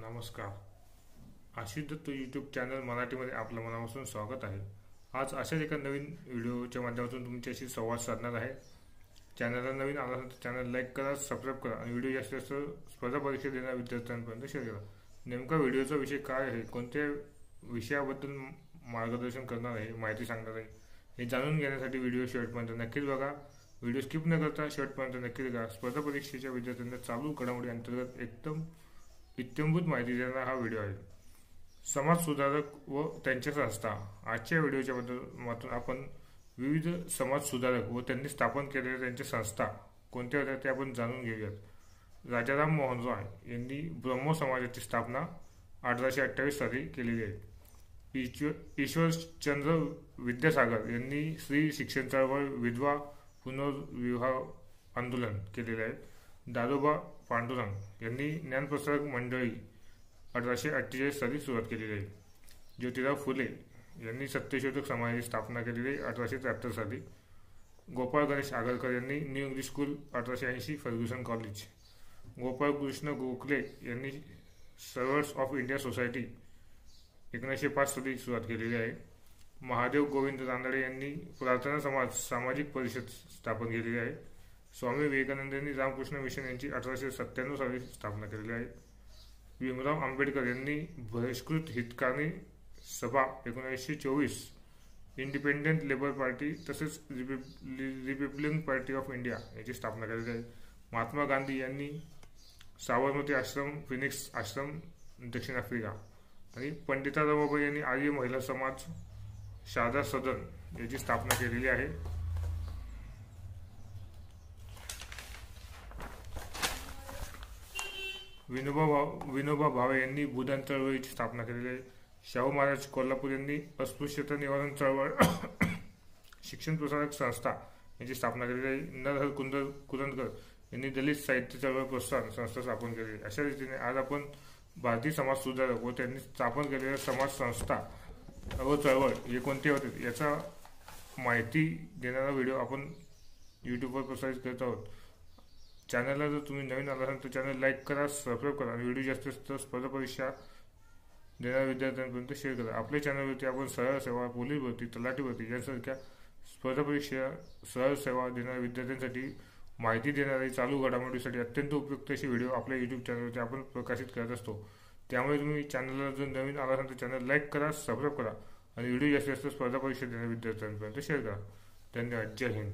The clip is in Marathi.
नमस्कार. आशिष दत्त यूट्यूब चॅनल मराठीमध्ये आपलं मनापासून स्वागत आहे. आज अशाच एका नवीन व्हिडिओच्या माध्यमातून तुमच्याशी संवाद साधणार आहे. चॅनलला नवीन आला असेल तर चॅनल लाईक करा, सबस्क्राईब करा आणि व्हिडिओ जास्तीत जास्त स्पर्धा परीक्षा देणाऱ्या विद्यार्थ्यांपर्यंत शेअर करा. नेमका व्हिडिओचा विषय काय आहे, कोणत्या विषयाबद्दल मार्गदर्शन करणार आहे, माहिती सांगणार आहे, हे जाणून घेण्यासाठी व्हिडिओ शेवटपर्यंत नक्कीच बघा. व्हिडिओ स्किप न करता शेवटपर्यंत नक्कीच बघा. स्पर्धा परीक्षेच्या विद्यार्थ्यांना चालू घडामोडी अंतर्गत एकदम इत्थंभूत माहिती देणारा हा व्हिडिओ आहे. समाज सुधारक व त्यांच्या संस्था. आजच्या व्हिडिओच्या माध्यमातून आपण विविध समाज सुधारक व त्यांनी स्थापन केलेल्या त्यांच्या संस्था कोणत्या होत्या ते आपण जाणून घेऊयात. राजाराम मोहन रॉय यांनी ब्रह्मो समाजाची स्थापना 1828 साली केलेली आहे. ईश्वरचंद्र विद्यासागर यांनी स्त्री शिक्षण चळवळ, विधवा पुनर्विवाह आंदोलन केलेले आहे. दादोबा पांडुरंग यांनी ज्ञानप्रसारक मंडळी 1848 साली सुरुवात केलेली आहे. ज्योतिराव फुले यांनी सत्यशोधक समाजाची स्थापना केलेली आहे 1873 साली. गोपाळ गणेश आगरकर यांनी new English school 1880, Fergusson college. Gopal Krishna Gokhale यांनी सर्व्हंट्स ऑफ इंडिया सोसायटी 1905 साली सुरुवात केलेली आहे. महादेव गोविंद रानडे यांनी प्रार्थना समाज सामाजिक परिषद स्थापन केलेली आहे. स्वामी विवेकानंद यांनी रामकृष्ण मिशन यांची 1897 साली स्थापना केलेली आहे. भीमराव आंबेडकर यांनी बहिष्कृत हितकारणी सभा 1924, इंडिपेंडेंट लेबर पार्टी तसेच रिपब्लिकन पार्टी ऑफ इंडिया याची स्थापना केलेली आहे. महात्मा गांधी यांनी साबरमती आश्रम, फिनिक्स आश्रम, दक्षिण आफ्रिका. आणि पंडिता रमाबाई यांनी आर्य महिला समाज, शारदा सदन याची स्थापना केलेली आहे. विनोबा भावे यांनी भूदान चळवळीची स्थापना केलेली आहे. शाहू महाराज कोल्हापूर यांनी अस्पृश्यता निवारण चळवळ शिक्षण प्रसारक संस्था यांची स्थापना केलेली आहे. नरहर कुरंदकर यांनी दलित साहित्य चळवळ प्रोत्साहन संस्था स्थापन केलेली आहे. अशा रीतीने आज आपण भारतीय समाज सुधारक व त्यांनी स्थापन केलेल्या समाज संस्था व चळवळ हे कोणते होते याचा माहिती देणारा व्हिडिओ आपण यूट्यूबवर प्रसारित करत आहोत. चॅनलला जर तुम्ही नवीन आला असाल तर चॅनल लाईक करा, सबस्क्राईब करा आणि व्हिडिओ जास्तीत जास्त स्पर्धा परीक्षा देणाऱ्या विद्यार्थ्यांपर्यंत शेअर करा. आपल्या चॅनलवरती आपण सरळ सेवा, पोलीस भरती, तलाठी भरती यासारख्या स्पर्धा परीक्षा सरळ सेवा देणाऱ्या विद्यार्थ्यांसाठी माहिती देणारी चालू घडामोडीसाठी अत्यंत उपयुक्त अशी व्हिडिओ आपल्या यूट्यूब चॅनलवरती आपण प्रकाशित करत असतो. त्यामुळे तुम्ही चॅनलला जर नवीन आला असाल तर चॅनल लाईक करा, सबस्क्राईब करा आणि व्हिडिओ जास्तीत जास्त स्पर्धा परीक्षा देणाऱ्या विद्यार्थ्यांपर्यंत शेअर करा. धन्यवाद. जय हिंद.